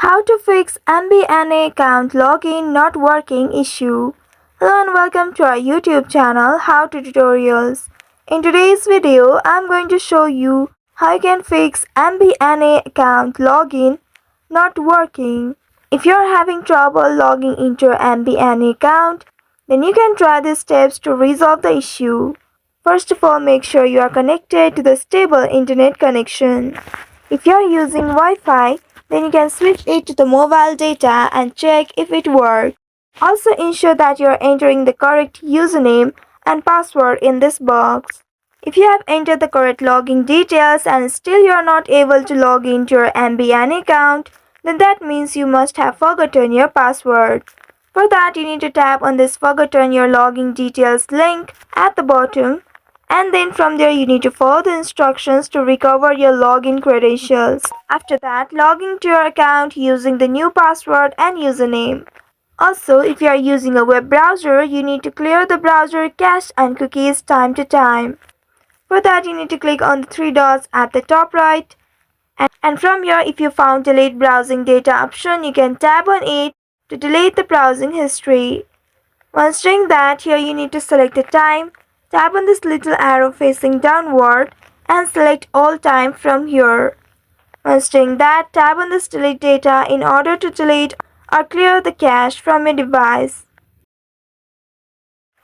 How to fix MBNA account login not working issue. Hello and welcome to our YouTube channel How to Tutorials. In today's video, I'm going to show you how you can fix MBNA account login not working. If you're having trouble logging into your MBNA account, then you can try these steps to resolve the issue. First of all, make sure you are connected to the stable internet connection. If you are using Wi-Fi, then you can switch it to the mobile data and check if it works. Also ensure that you are entering the correct username and password in this box. If you have entered the correct login details and still you are not able to log into your MBNA account, then that means you must have forgotten your password. For that, you need to tap on this forgotten your login details link at the bottom, and then from there you need to follow the instructions to recover your login credentials. After that, log into your account using the new password and username. Also, if you are using a web browser, you need to clear the browser cache and cookies time to time. For that, you need to click on the three dots at the top right, and from here, if you found delete browsing data option, you can tap on it to delete the browsing history. Once doing that, here you need to select a time, tap on this little arrow facing downward and select all time from here. Once doing that, tap on this delete data in order to delete or clear the cache from your device.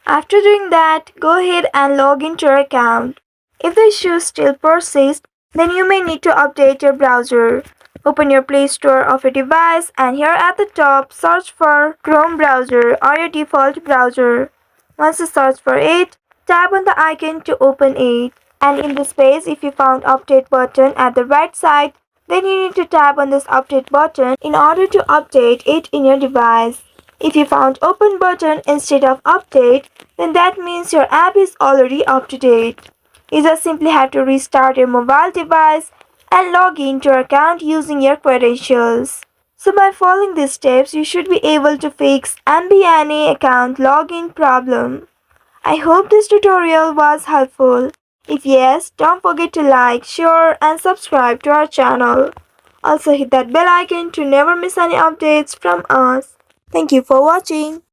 After doing that, go ahead and log into your account. If the issue still persists, then you may need to update your browser. Open your Play Store of your device and here at the top, search for Chrome browser or your default browser. Once you search for it, tap on the icon to open it. And in this page, if you found update button at the right side, then you need to tap on this update button in order to update it in your device. If you found open button instead of update, then that means your app is already up to date. You just simply have to restart your mobile device and log into your account using your credentials. So by following these steps, you should be able to fix MBNA account login problem. I hope this tutorial was helpful. If yes, don't forget to like, share and subscribe to our channel. Also hit that bell icon to never miss any updates from us. Thank you for watching.